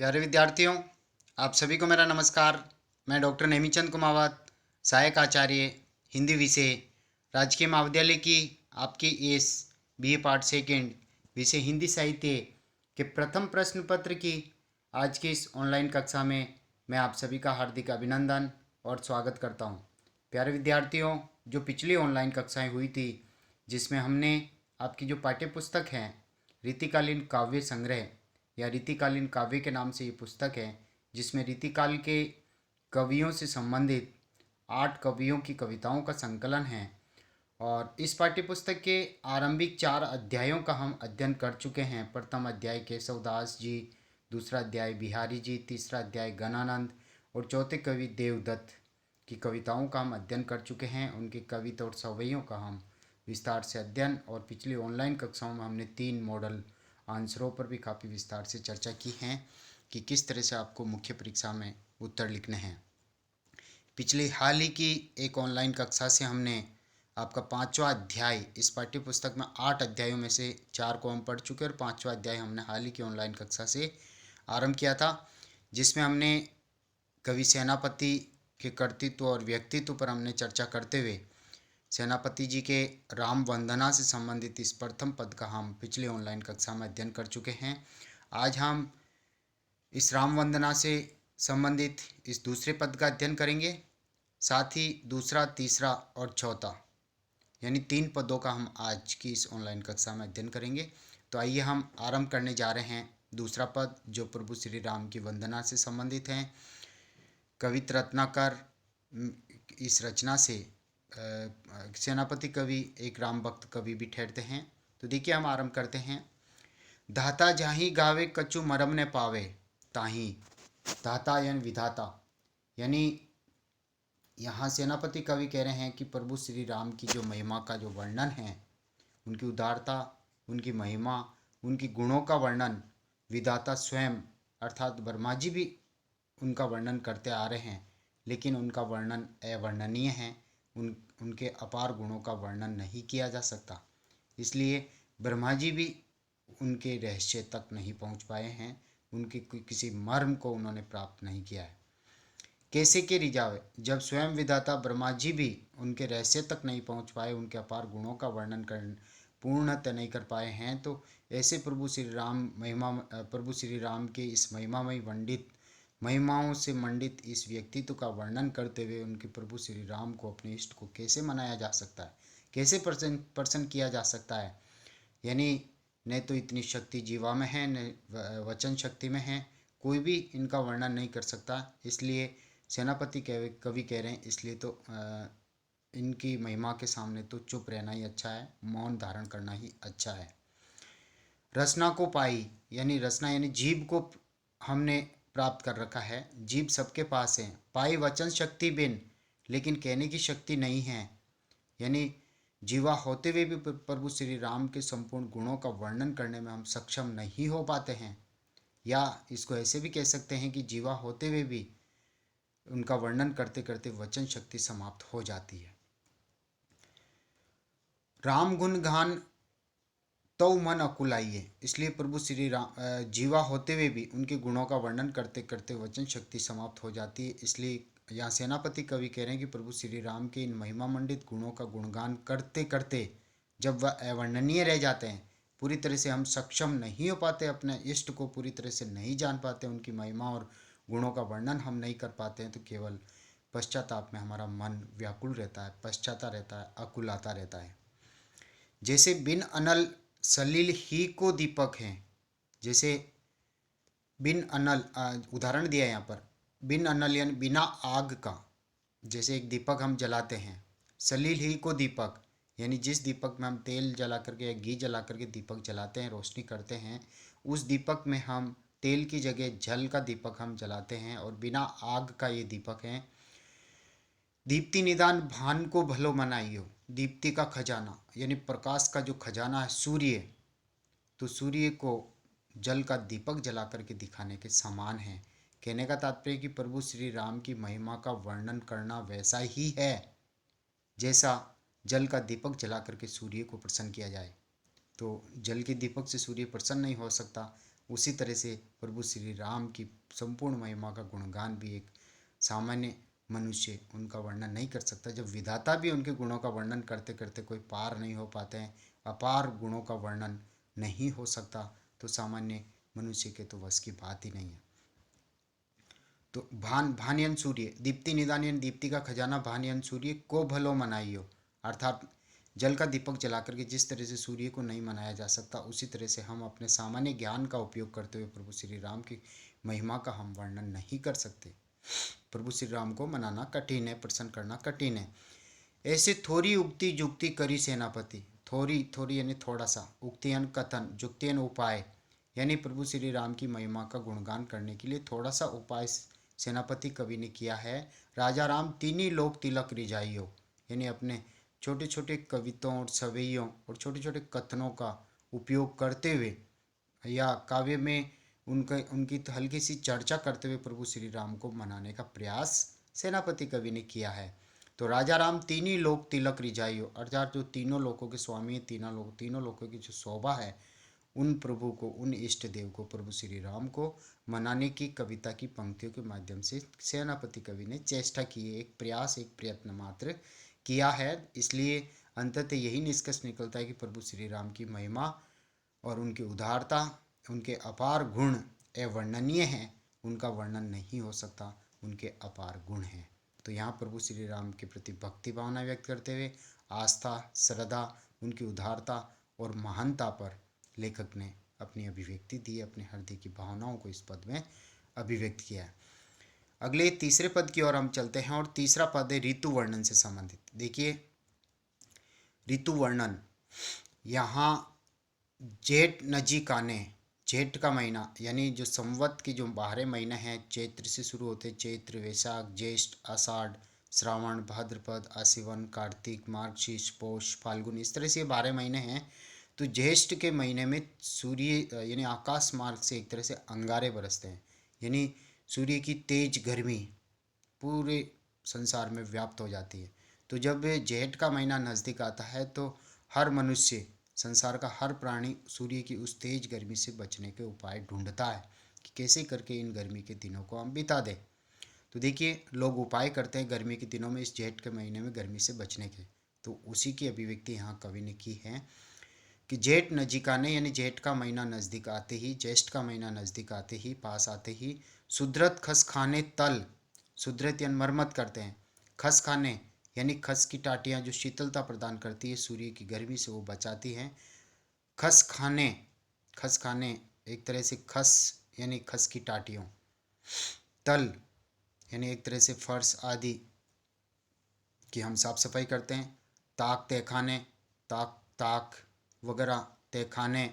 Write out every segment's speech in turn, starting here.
प्यारे विद्यार्थियों, आप सभी को मेरा नमस्कार। मैं डॉक्टर नेमीचंद कुमावत, सहायक आचार्य हिंदी विषय, राजकीय महाविद्यालय की आपकी इस बीए पार्ट सेकेंड विषय हिंदी साहित्य के प्रथम प्रश्न पत्र की आज की इस ऑनलाइन कक्षा में मैं आप सभी का हार्दिक अभिनंदन और स्वागत करता हूं। प्यारे विद्यार्थियों, जो पिछली ऑनलाइन कक्षाएं हुई थी जिसमें हमने आपकी जो पाठ्य पुस्तक है रीतिकालीन काव्य संग्रह या रीतिकालीन काव्य के नाम से ये पुस्तक है, जिसमें रीतिकाल के कवियों से संबंधित 8 कवियों की कविताओं का संकलन है। और इस पाठ्य पुस्तक के आरंभिक 4 अध्यायों का हम अध्ययन कर चुके हैं। प्रथम अध्याय केशवदास जी, दूसरा अध्याय बिहारी जी, तीसरा अध्याय गणानंद और चौथे कवि देवदत्त की कविताओं का हम अध्ययन कर चुके हैं। उनकी कविता और सवैयों का हम विस्तार से अध्ययन, और पिछली ऑनलाइन कक्षाओं में हमने 3 मॉडल आंसरों पर भी काफ़ी विस्तार से चर्चा की है कि किस तरह से आपको मुख्य परीक्षा में उत्तर लिखने हैं। पिछली हाल ही की एक ऑनलाइन कक्षा से हमने आपका 5वां अध्याय, इस पाठ्य पुस्तक में 8 अध्यायों में से 4 को हम पढ़ चुके और 5वां अध्याय हमने हाल ही की ऑनलाइन कक्षा से आरंभ किया था, जिसमें हमने कवि सेनापति के कर्तृत्व और व्यक्तित्व पर हमने चर्चा करते हुए सेनापति जी के राम वंदना से संबंधित इस प्रथम पद का हम पिछले ऑनलाइन कक्षा में अध्ययन कर चुके हैं। आज हम इस राम वंदना से संबंधित इस दूसरे पद का अध्ययन करेंगे, साथ ही दूसरा, तीसरा और चौथा यानी 3 पदों का हम आज की इस ऑनलाइन कक्षा में अध्ययन करेंगे। तो आइए हम आरंभ करने जा रहे हैं दूसरा पद, जो प्रभु श्री राम की वंदना से संबंधित हैं। कवित रत्नाकर इस रचना से सेनापति कवि एक राम भक्त कवि भी ठहरते हैं। तो देखिए, हम आरंभ करते हैं। धाता जाही गावे कछु मरम ने पावे ताही। धाता यानी विधाता, यानी यहाँ सेनापति कवि कह रहे हैं कि प्रभु श्री राम की जो महिमा का जो वर्णन है, उनकी उदारता, उनकी महिमा, उनकी गुणों का वर्णन विधाता स्वयं अर्थात ब्रह्मा जी भी उनका वर्णन करते आ रहे हैं, लेकिन उनका वर्णन अवर्णनीय है। उनके अपार गुणों का वर्णन नहीं किया जा सकता, इसलिए ब्रह्मा जी भी उनके रहस्य तक नहीं पहुंच पाए हैं, उनके किसी मर्म को उन्होंने प्राप्त नहीं किया है। कैसे के रिझावे, जब स्वयं विधाता ब्रह्मा जी भी उनके रहस्य तक नहीं पहुंच पाए, उनके अपार गुणों का वर्णन कर पूर्णतः नहीं कर पाए हैं, तो ऐसे प्रभु श्री राम के इस महिमाओं से मंडित इस व्यक्तित्व का वर्णन करते हुए उनके प्रभु श्री राम को, अपने इष्ट को कैसे मनाया जा सकता है, कैसे प्रसन्न किया जा सकता है। यानी न तो इतनी शक्ति जीवा में है, न वचन शक्ति में है, कोई भी इनका वर्णन नहीं कर सकता। इसलिए सेनापति कवि कह रहे हैं, इसलिए तो इनकी महिमा के सामने तो चुप रहना ही अच्छा है, मौन धारण करना ही अच्छा है। रसना को पाई, यानी रसना यानी जीभ को हमने प्राप्त कर रखा है। जीभ सबके पास है। पाई वचन शक्ति बिन, लेकिन कहने की शक्ति नहीं है। यानी जीवा होते हुए भी प्रभु श्री राम के संपूर्ण गुणों का वर्णन करने में हम सक्षम नहीं हो पाते हैं, या इसको ऐसे भी कह सकते हैं कि जीवा होते हुए भी उनका वर्णन करते करते वचन शक्ति समाप्त हो जाती है। राम गुण गान तो मन अकुलाइए, इसलिए प्रभु श्री राम जीवा होते हुए भी उनके गुणों का वर्णन करते करते वचन शक्ति समाप्त हो जाती है। इसलिए यहाँ सेनापति कवि कह रहे हैं कि प्रभु श्री राम के इन महिमा मंडित गुणों का गुणगान करते करते जब वह अवर्णनीय रह जाते हैं, पूरी तरह से हम सक्षम नहीं हो पाते, अपने इष्ट को पूरी तरह से नहीं जान पाते, उनकी महिमा और गुणों का वर्णन हम नहीं कर पाते हैं, तो केवल पश्चाताप में हमारा मन व्याकुल रहता है, पश्चाता रहता है, अकुलाता रहता है। जैसे बिन अनल सलील ही को दीपक हैं, जैसे बिन अनल उदाहरण दिया यहाँ पर, बिन अनल यानी बिना आग का, जैसे एक दीपक हम जलाते हैं, सलील ही को दीपक यानी जिस दीपक में हम तेल जला करके या घी जला करके दीपक जलाते हैं, रोशनी करते हैं, उस दीपक में हम तेल की जगह जल का दीपक हम जलाते हैं, और बिना आग का ये दीपक है। दीप्ति निदान भान को भलो मनाइयो, दीप्ति का खजाना यानी प्रकाश का जो खजाना है सूर्य, तो सूर्य को जल का दीपक जला करके दिखाने के समान है। कहने का तात्पर्य कि प्रभु श्री राम की महिमा का वर्णन करना वैसा ही है जैसा जल का दीपक जला करके सूर्य को प्रसन्न किया जाए। तो जल के दीपक से सूर्य प्रसन्न नहीं हो सकता, उसी तरह से प्रभु श्री राम की संपूर्ण महिमा का गुणगान भी एक सामान्य मनुष्य उनका वर्णन नहीं कर सकता। जब विधाता भी उनके गुणों का वर्णन करते करते कोई पार नहीं हो पाते हैं, अपार गुणों का वर्णन नहीं हो सकता, तो सामान्य मनुष्य के तो वश की बात ही नहीं है। तो भानयन सूर्य दीप्ति निदानयन, दीप्ति का खजाना भानयन सूर्य को भलो मनाइयो, अर्थात जल का दीपक जला करके जिस तरह से सूर्य को नहीं मनाया जा सकता, उसी तरह से हम अपने सामान्य ज्ञान का उपयोग करते हुए प्रभु श्री राम की महिमा का हम वर्णन नहीं कर सकते। प्रभु श्री राम को मनाना कठिन है, प्रसन्न करना कठिन है। ऐसे थोड़ी उक्ति जुक्ति करी सेनापति, थोड़ी थोड़ी यानी थोड़ा सा, उक्तियन कथन, जुक्तियन उपाय, यानी प्रभु श्री राम की महिमा का गुणगान करने के लिए थोड़ा सा उपाय सेनापति कवि ने किया है। राजा राम तीनी लोक तिलक रिझाइयो, यानी अपने छोटे छोटे कविताओं और छवैयों और छोटे छोटे कथनों का उपयोग करते हुए या काव्य में उनकी हल्की सी चर्चा करते हुए प्रभु श्री राम को मनाने का प्रयास सेनापति कवि ने किया है। तो राजा राम तीनी लोक तिलक रिझाइयो, अर्थात जो तीनों लोकों के स्वामी है, तीनों लोकों की जो शोभा है, उन प्रभु को, उन इष्ट देव को, प्रभु श्री राम को मनाने की कविता की पंक्तियों के माध्यम से सेनापति कवि ने चेष्टा की है, एक प्रयास, एक प्रयत्न मात्र किया है। इसलिए अंततः यही निष्कर्ष निकलता है कि प्रभु श्री राम की महिमा और उनकी उदारता, उनके अपार गुण अवर्णनीय हैं, उनका वर्णन नहीं हो सकता, उनके अपार गुण हैं। तो यहाँ प्रभु श्री राम के प्रति भक्ति भावना व्यक्त करते हुए आस्था, श्रद्धा, उनकी उदारता और महानता पर लेखक ने अपनी अभिव्यक्ति दी, अपने हृदय की भावनाओं को इस पद में अभिव्यक्त किया है। अगले तीसरे पद की ओर हम चलते हैं और तीसरा पद है ऋतु वर्णन से संबंधित। देखिए ऋतु वर्णन, यहाँ जेठ नजीक आने, जेठ का महीना यानी जो संवत की जो 12 महीने हैं, चैत्र से शुरू होते, चैत्र, वैशाख, ज्येष्ठ, आषाढ़, श्रावण, भाद्रपद, आश्विन, कार्तिक, मार्गशीर्ष, पौष, फाल्गुन, इस तरह से 12 महीने हैं। तो ज्येष्ठ के महीने में सूर्य यानी आकाश मार्ग से एक तरह से अंगारे बरसते हैं, यानी सूर्य की तेज गर्मी पूरे संसार में व्याप्त हो जाती है। तो जब जेठ का महीना नज़दीक आता है तो हर मनुष्य, संसार का हर प्राणी सूर्य की उस तेज गर्मी से बचने के उपाय ढूंढता है कि कैसे करके इन गर्मी के दिनों को हम बिता दें। तो देखिए लोग उपाय करते हैं गर्मी के दिनों में, इस जेठ के महीने में गर्मी से बचने के। तो उसी की अभिव्यक्ति यहाँ कवि ने की है कि जेठ नजीक आने, यानी जेठ का महीना नज़दीक आते ही, ज्येष्ठ का महीना नज़दीक आते ही, पास आते ही, सुधृत खस खाने तल, सुधृत यानी मरम्मत करते हैं, खस खाने यानी खस की टाटियाँ जो शीतलता प्रदान करती है, सूर्य की गर्मी से वो बचाती हैं। खस खाने, खस खाने एक तरह से खस यानी खस की टाटियों, तल यानी एक तरह से फर्श आदि की हम साफ सफाई करते हैं। ताक तहखाने, ताक वगैरह, तहखाने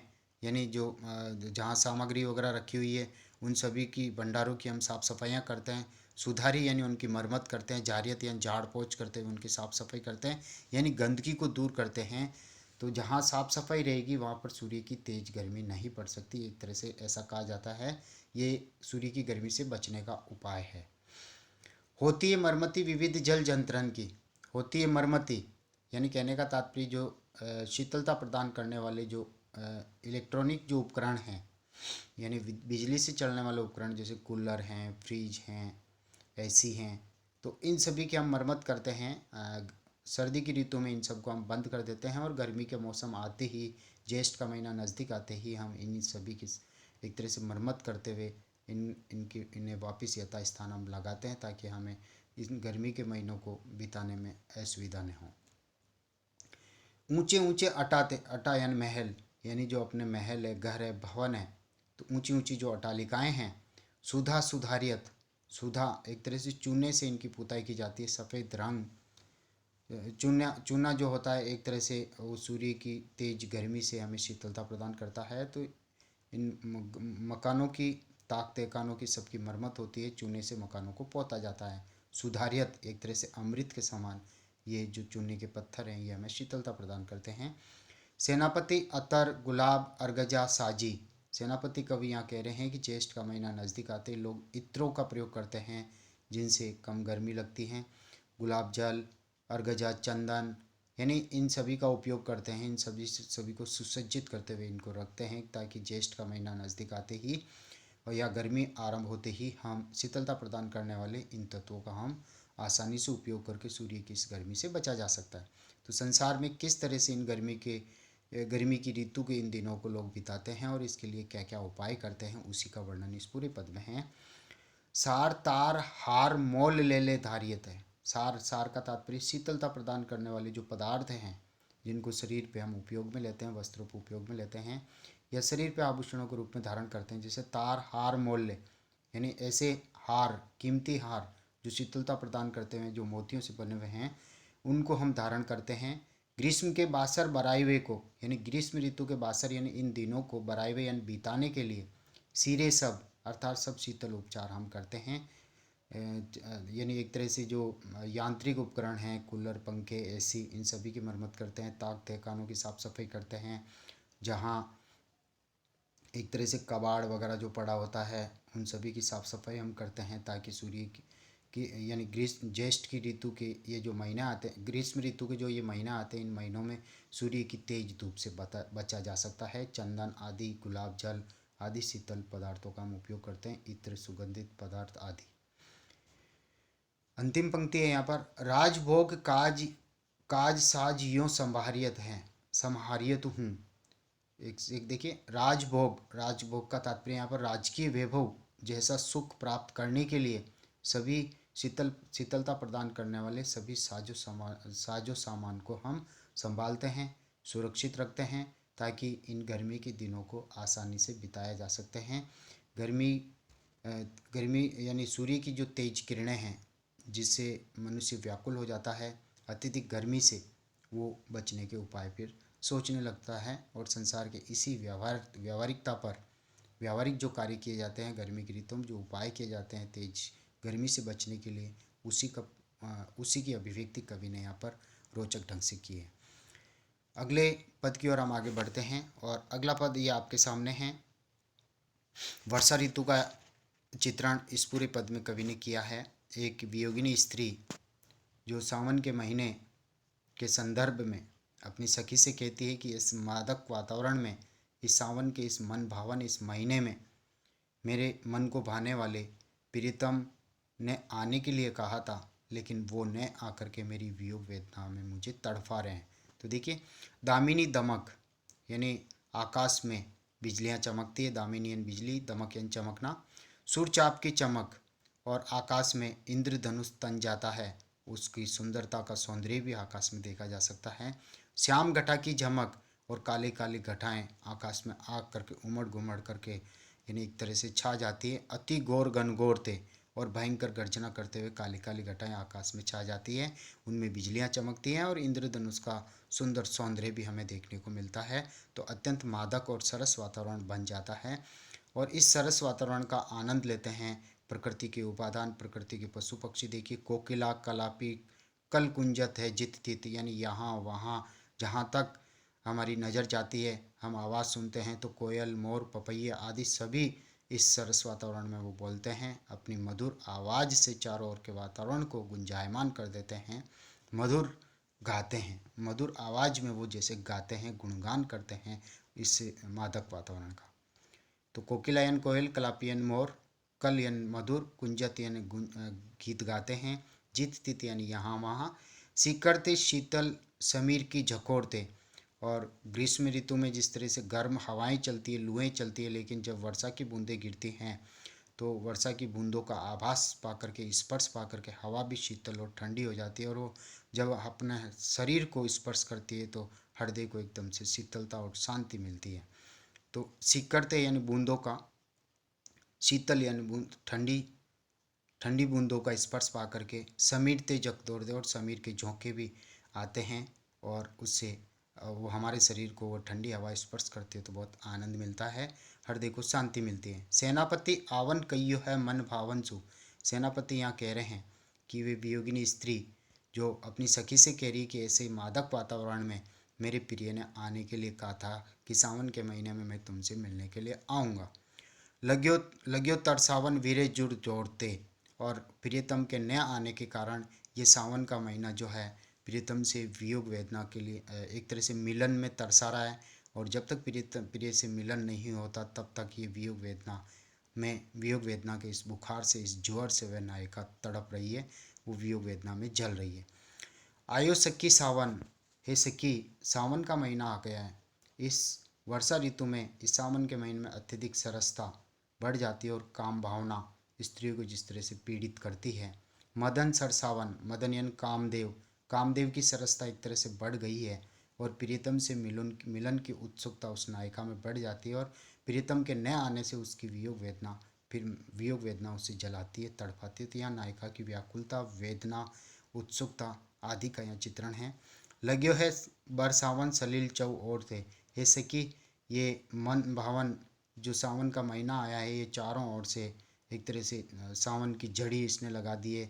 यानी जो जहाँ सामग्री वगैरह रखी हुई है उन सभी की भंडारों की हम साफ़ सफाइयाँ करते हैं। सुधारी यानी उनकी मरम्मत करते हैं, जारियत यानी झाड़ पोंछ करते हैं, उनकी साफ़ सफाई करते हैं, यानी गंदगी को दूर करते हैं। तो जहाँ साफ़ सफाई रहेगी वहाँ पर सूर्य की तेज़ गर्मी नहीं पड़ सकती, एक तरह से ऐसा कहा जाता है। ये सूर्य की गर्मी से बचने का उपाय है। होती है मरम्मति विविध जल जंत्रन की, होती है मरम्मति यानी कहने का तात्पर्य जो शीतलता प्रदान करने वाले जो इलेक्ट्रॉनिक जो उपकरण हैं, यानी बिजली से चलने वाले उपकरण जैसे कूलर हैं, फ्रिज हैं, एसी हैं, तो इन सभी की हम मरम्मत करते हैं। सर्दी की ऋतु में इन सबको हम बंद कर देते हैं और गर्मी के मौसम आते ही, ज्येष्ठ का महीना नज़दीक आते ही हम इन सभी की एक तरह से मरम्मत करते हुए इन्हें वापस यथास्थान हम लगाते हैं, ताकि हमें इन गर्मी के महीनों को बिताने में असुविधा न हो। ऊंचे ऊंचे अटा यानी महल, यानी जो अपने महल है, घर है, भवन है, तो ऊंची ऊंची जो अटालिकाएं हैं। सुधा सुधारियत, सुधा एक तरह से चूने से इनकी पुताई की जाती है, सफ़ेद रंग, चूना जो होता है एक तरह से वो सूर्य की तेज गर्मी से हमें शीतलता प्रदान करता है। तो इन मकानों की, ताक तहखानों की सबकी मरम्मत होती है, चूने से मकानों को पोता जाता है। सुधारियत एक तरह से अमृत के समान ये जो चूने के पत्थर हैं ये हमें शीतलता प्रदान करते हैं। सेनापति अतर गुलाब अर्गजा साजी, सेनापति कवि यहाँ कह रहे हैं कि ज्येष्ठ का महीना नज़दीक आते ही लोग इत्रों का प्रयोग करते हैं जिनसे कम गर्मी लगती है। गुलाब जल, अर्गजा चंदन, यानी इन सभी का उपयोग करते हैं, इन सभी को सुसज्जित करते हुए इनको रखते हैं ताकि ज्येष्ठ का महीना नज़दीक आते ही और या गर्मी आरंभ होते ही हम शीतलता प्रदान करने वाले इन तत्वों का हम आसानी से उपयोग करके सूर्य की इस गर्मी से बचा जा सकता है। तो संसार में किस तरह से इन गर्मी की ऋतु के इन दिनों को लोग बिताते हैं और इसके लिए क्या क्या उपाय करते हैं, उसी का वर्णन इस पूरे पद में है। सार तार हार मोल ले ले धारियत है। सार सार का तात्पर्य शीतलता प्रदान करने वाले जो पदार्थ हैं जिनको शरीर पे हम उपयोग में लेते हैं, वस्त्रों पर उपयोग में लेते हैं या शरीर पे आभूषणों के रूप में धारण करते हैं, जैसे तार हार मोल्य, यानी ऐसे हार, कीमती हार जो शीतलता प्रदान करते हैं, जो मोतियों से बने हुए हैं, उनको हम धारण करते हैं। ग्रीष्म के बासर बराइवे को, यानी ग्रीष्म ऋतु के बासर यानी इन दिनों को बराइवे यानी बिताने के लिए सिरे सब अर्थात सब शीतल उपचार हम करते हैं। यानी एक तरह से जो यांत्रिक उपकरण हैं, कूलर, पंखे, एसी, इन सभी की मरम्मत करते हैं, ताक तहखानों की साफ़ सफाई करते हैं, जहाँ एक तरह से कबाड़ वगैरह जो पड़ा होता है उन सभी की साफ़ सफाई हम करते हैं ताकि सूर्य की यानी ग्रीष्म ज्येष्ठ की ऋतु के ये जो महीने आते हैं, ग्रीष्म ऋतु के जो ये महीना आते हैं, इन महीनों में सूर्य की तेज धूप से बचा जा सकता है। चंदन आदि, गुलाब जल आदि शीतल पदार्थों का हम उपयोग करते हैं, इत्र, सुगंधित पदार्थ आदि। अंतिम पंक्ति है यहाँ पर, राजभोग काज काज साज यों संभारियत हैं, संहारियत हूँ। एक देखिए, राजभोग, राजभोग का तात्पर्य यहाँ पर राजकीय वैभव जैसा सुख प्राप्त करने के लिए सभी शीतलता प्रदान करने वाले सभी साजो सामान को हम संभालते हैं, सुरक्षित रखते हैं ताकि इन गर्मी के दिनों को आसानी से बिताया जा सकते हैं। गर्मी गर्मी यानी सूर्य की जो तेज किरणें हैं जिससे मनुष्य व्याकुल हो जाता है, अत्यधिक गर्मी से वो बचने के उपाय फिर सोचने लगता है और संसार के इसी व्यावहारिकता पर व्यावहारिक जो कार्य किए जाते हैं, गर्मी की ऋतु में जो उपाय किए जाते हैं तेज गर्मी से बचने के लिए, उसी की अभिव्यक्ति कवि ने यहाँ पर रोचक ढंग से की है। अगले पद की ओर हम आगे बढ़ते हैं और अगला पद ये आपके सामने है। वर्षा ऋतु का चित्रण इस पूरे पद में कवि ने किया है। एक वियोगिनी स्त्री जो सावन के महीने के संदर्भ में अपनी सखी से कहती है कि इस मादक वातावरण में, इस सावन के इस मन भावन इस महीने में मेरे मन को भाने वाले प्रीतम ने आने के लिए कहा था, लेकिन वो न आकर के मेरी वियोग वेदना में मुझे तड़फा रहे हैं। तो देखिए, दामिनी दमक यानी आकाश में बिजलियाँ चमकती है, दामिनी यानी बिजली, दमक यानी चमकना, सूर्यचाप की चमक और आकाश में इंद्रधनुष तन जाता है, उसकी सुंदरता का सौंदर्य भी आकाश में देखा जा सकता है। श्याम घटा की झमक और काली काली घटाएं आकाश में आग करके उमड़ घुमड़ करके यानी एक तरह से छा जाती है। अति घोर घनघोरते और भयंकर गर्जना करते हुए काली काली घटाएं आकाश में छा जाती है, उनमें बिजलियां चमकती हैं और इंद्रधनुष का सुंदर सौंदर्य भी हमें देखने को मिलता है। तो अत्यंत मादक और सरस वातावरण बन जाता है और इस सरस वातावरण का आनंद लेते हैं प्रकृति के उपादान, प्रकृति के पशु पक्षी। देखिए, कोकिला, कलापी, कल कुंजत है जित तित, यानी यहाँ वहाँ जहाँ तक हमारी नज़र जाती है हम आवाज़ सुनते हैं तो कोयल, मोर, पपैया आदि सभी इस सरस वातावरण में वो बोलते हैं, अपनी मधुर आवाज़ से चारों ओर के वातावरण को गुंजायमान कर देते हैं, मधुर गाते हैं, मधुर आवाज़ में वो जैसे गाते हैं, गुणगान करते हैं इस मादक वातावरण का। तो कोकिला यानी कोयल, कलापी यानी मोर, कल यानी मधुर, कुंजत यानी गीत गाते हैं, जित तित यानी यहाँ वहाँ, सीकरते शीतल समीर की झकोरते। और ग्रीष्म ऋतु में जिस तरह से गर्म हवाएं चलती है, लुएं चलती है, लेकिन जब वर्षा की बूंदें गिरती हैं तो वर्षा की बूंदों का आभास पा करके, स्पर्श पा करके हवा भी शीतल और ठंडी हो जाती है और वो जब अपने शरीर को स्पर्श करती है तो हृदय को एकदम से शीतलता और शांति मिलती है। तो सीकरते यानी बूंदों का, शीतल यानी बूंद, ठंडी ठंडी बूंदों का स्पर्श पा करके समीरते जगदोर दे, और समीर के झोंके भी आते हैं और उससे वो हमारे शरीर को वो ठंडी हवा स्पर्श करती है तो बहुत आनंद मिलता है, हृदय को शांति मिलती है। सेनापति आवन कइयो है मन भावन सु। सेनापति यहाँ कह रहे हैं कि वे वियोगिनी स्त्री जो अपनी सखी से कह रही है कि ऐसे मादक वातावरण में मेरे प्रिय ने आने के लिए कहा था कि सावन के महीने में मैं तुमसे मिलने के लिए आऊँगा। लग्यो लग्यो तरसावन वीरे जुड़ जोड़ते, और प्रियतम के न आने के कारण ये सावन का महीना जो है प्रियतम से वियोग वेदना के लिए एक तरह से मिलन में तरसा रहा है। और जब तक प्रिय से मिलन नहीं होता तब तक ये वियोग वेदना के इस बुखार से, इस ज्वर से वह नायिका तड़प रही है, वो वियोग वेदना में जल रही है। आयो सखी सावन, हे सखी सावन का महीना आ गया है। इस वर्षा ऋतु में, इस सावन के महीने में अत्यधिक सरसता बढ़ जाती है और काम भावना स्त्रियों को जिस तरह से पीड़ित करती है। मदन सरसावन, मदन यानी कामदेव, कामदेव की सरसता एक तरह से बढ़ गई है और प्रियतम से मिलन की उत्सुकता उस नायिका में बढ़ जाती है और प्रियतम के न आने से उसकी वियोग वेदना उसे जलाती है, तड़पाती है। तो यहाँ नायिका की व्याकुलता, वेदना, उत्सुकता आदि का यहाँ चित्रण है। लग्यो है बरसावन सलील चौ ओर थे, हे सखी ये मन भावन जो सावन का महीना आया है, ये चारों ओर से एक तरह से सावन की झड़ी इसने लगा दी है,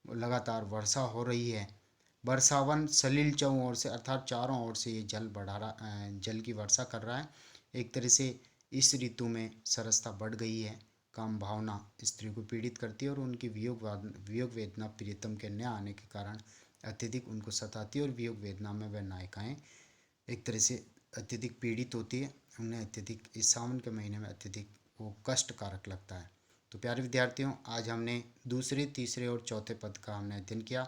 लगातार वर्षा हो रही है। बरसावन सलील चौ ओर से अर्थात चारों ओर से ये जल की वर्षा कर रहा है। एक तरह से इस ऋतु में सरसता बढ़ गई है, काम भावना स्त्री को पीड़ित करती है और उनकी वियोग वेदना प्रियतम के न आने के कारण अत्यधिक उनको सताती है और वियोग वेदना में वह नायिकाएँ एक तरह से अत्यधिक पीड़ित होती है। उन्हें अत्यधिक इस सावन के महीने में अत्यधिक वो कष्टकारक लगता है। तो प्यारे विद्यार्थियों, आज हमने दूसरे, तीसरे और चौथे पद का हमने अध्ययन किया।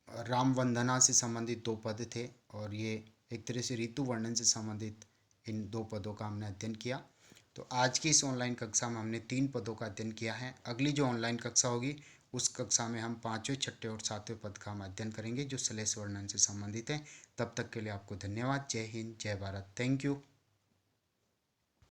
राम वंदना से संबंधित 2 पद थे और ये एक तरह से ऋतु वर्णन से संबंधित इन 2 पदों का हमने अध्ययन किया। तो आज की इस ऑनलाइन कक्षा में हमने 3 पदों का अध्ययन किया है। अगली जो ऑनलाइन कक्षा होगी उस कक्षा में हम 5वें, 6ठे और 7वें पद का हम अध्ययन करेंगे जो श्लेष वर्णन से संबंधित है। तब तक के लिए आपको धन्यवाद। जय हिंद, जय भारत। Thank you.